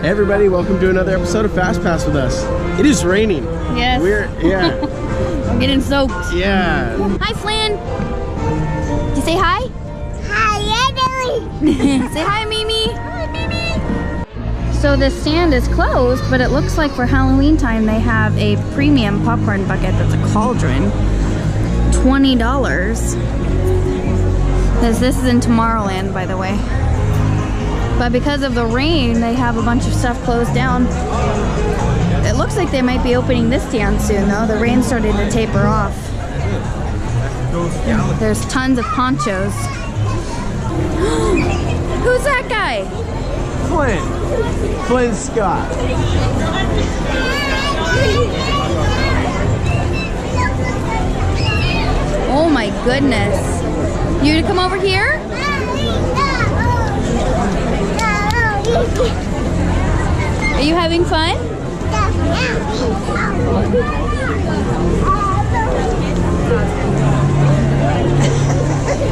Hey everybody, welcome to another episode of Fastpass with us. It is raining. Yes. I'm getting soaked. Yeah. Hi, Flynn. Did you say hi? Hi, Emily. Say hi, Mimi. Hi, Mimi. So the stand is closed, but it looks like for Halloween time they have a premium popcorn bucket that's a cauldron. $20. This is in Tomorrowland, by the way. But because of the rain, they have a bunch of stuff closed down. It looks like they might be opening this stand soon, though. The rain started to taper off. There's tons of ponchos. Who's that guy? Flynn Scott. Oh my goodness. You gonna come over here? Are you having fun?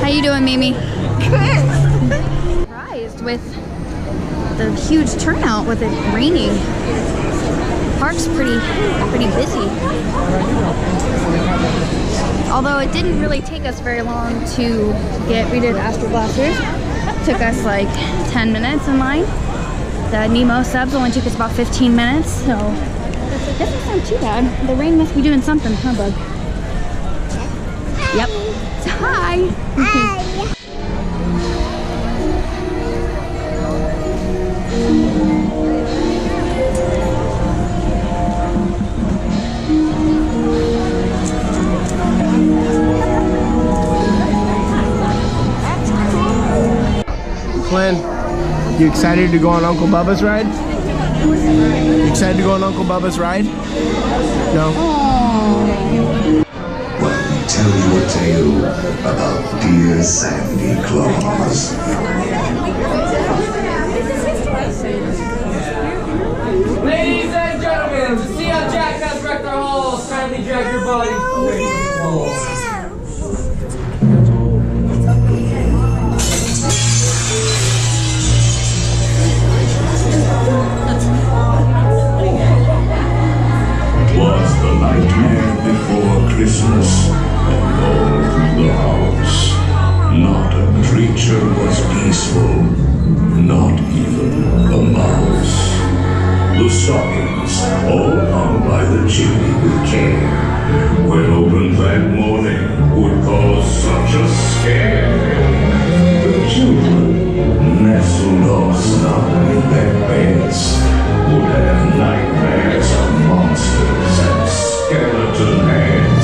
How you doing, Mimi? Surprised with the huge turnout with it raining. Park's pretty busy. Although it didn't really take us very long to get Rita Astro Blasters. It took us like 10 minutes in line. The Nemo subs only took us about 15 minutes, so it doesn't sound too bad. The rain must be doing something, huh, bug? Yep. So, hi. Hi. Flynn, you excited to go on Uncle Bubba's ride? You excited to go on Uncle Bubba's ride? No? Let me tell you a tale about dear Sandy Claus. Ladies and gentlemen, to see how Jack has wrecked our halls, kindly drag your bodies away from the walls. Was the nightmare before Christmas, and all through the house, not a creature was peaceful, not even a mouse. The stockings, all hung by the chimney with care, when opened that morning, would cause such a scare. The children, nestled all snug in their beds, would have nightmares of monsters and skeleton heads.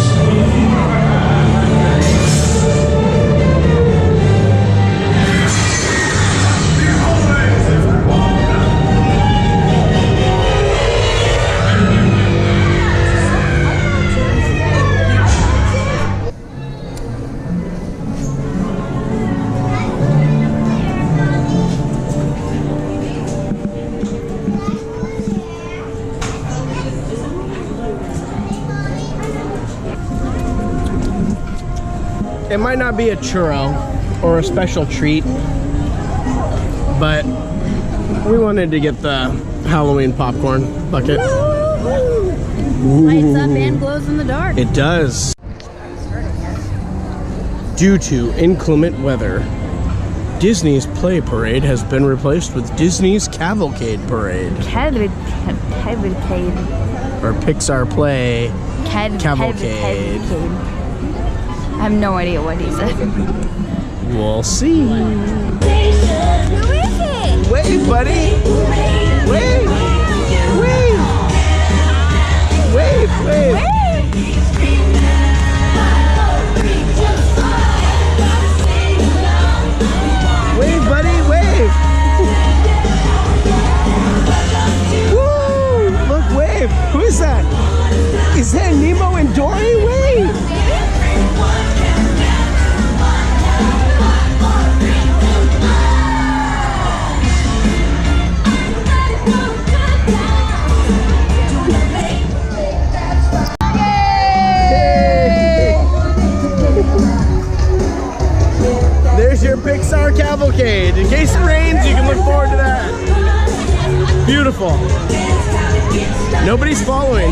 It might not be a churro or a special treat, but we wanted to get the Halloween popcorn bucket. Lights up and glows in the dark. It does. Due to inclement weather, Disney's Play Parade has been replaced with Disney's Cavalcade Parade. Cavalcade. Or Pixar Play Cavalcade. I have no idea what he said. We'll see. Who is it? Wave, buddy. Wave. Wave. Wave, wave. Wave, buddy, wave. Woo! Look, wave. Who is that? Is that Nemo and Dory? Wave. There's your Pixar cavalcade. In case it rains, you can look forward to that. Beautiful. beautiful. Nobody's following.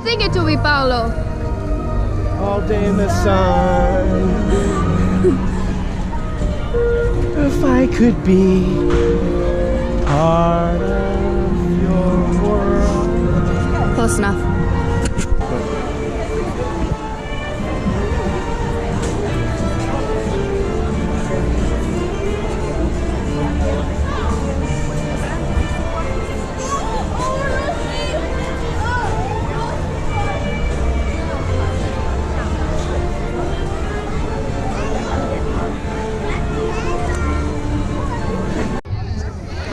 Sing it to me, Paolo. All day in the sun. If I could be part of your world. Close enough.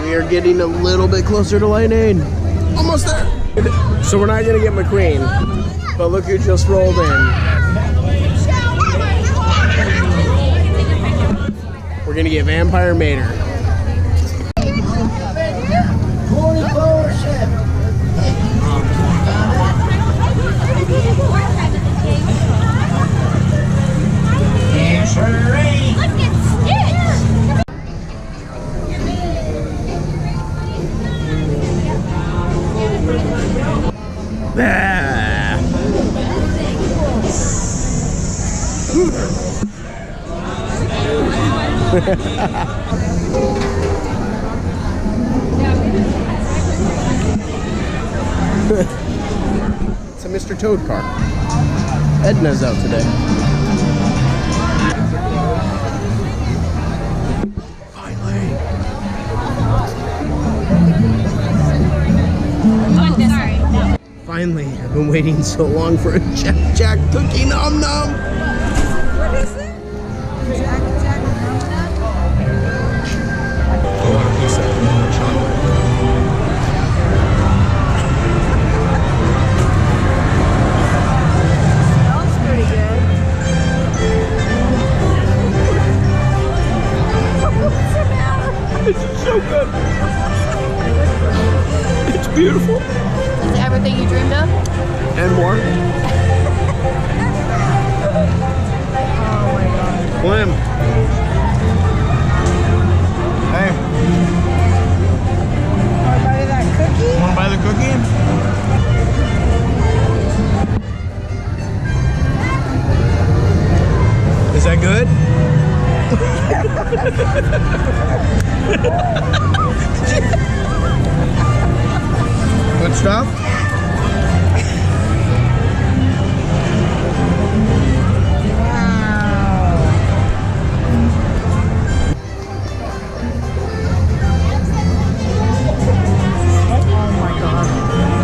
We are getting a little bit closer to Lightning. Almost there. So we're not gonna get McQueen, but look who just rolled in. We're gonna get Vampire Mater. Ah. It's a Mr. Toad car. Edna's out today. Finally, I've been waiting so long for a Jack Jack cookie nom nom. What is it? Jack I want a piece of chocolate. Smells pretty good. What's the matter? It's so good. It's beautiful. Is it everything you dreamed of? And more. Oh my god. Slim. Hey, Want to buy that cookie? wanna buy the cookie? Is that good? Good stuff?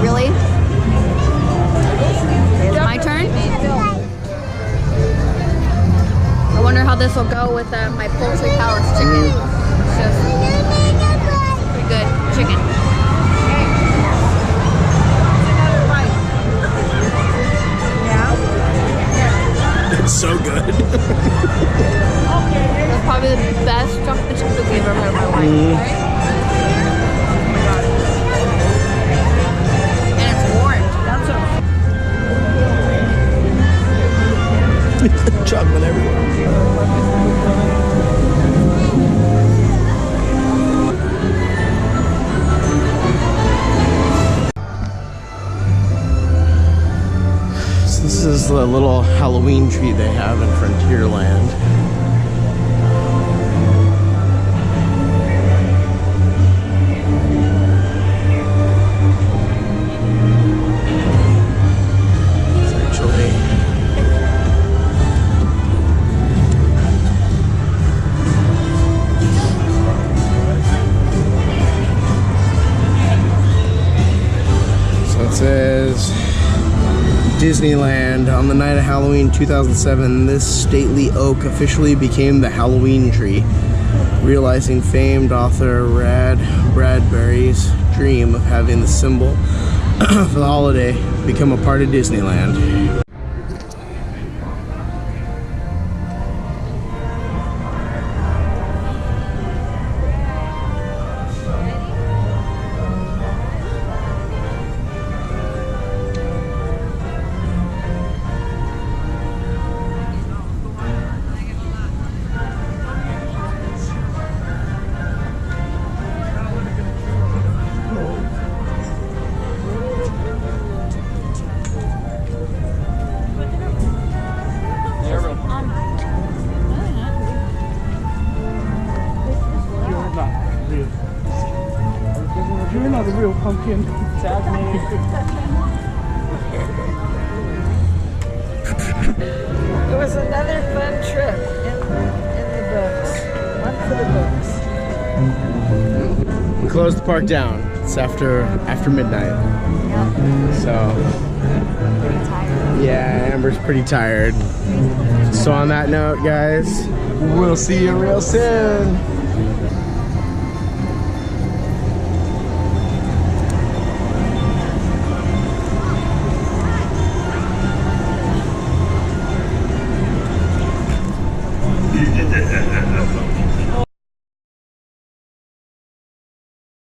Really? My turn? I wonder how this will go with my Poultry Palace chicken. It's just pretty good chicken. Yeah? It's so good. That's probably the best chocolate chip cookie I've ever had in my life. And it's warm. That's a Chocolate everywhere. So this is the little Halloween tree they have in Frontierland. It's actually it says Disneyland, on the night of Halloween 2007, this stately oak officially became the Halloween tree, realizing famed author Bradbury's dream of having the symbol for the holiday become a part of Disneyland. you. You're not a real pumpkin. Tag me. It was another fun trip in the books. One for the books. We closed the park down. It's after midnight. So Pretty tired. yeah, Amber's pretty tired. So on that note, guys, we'll see you real soon.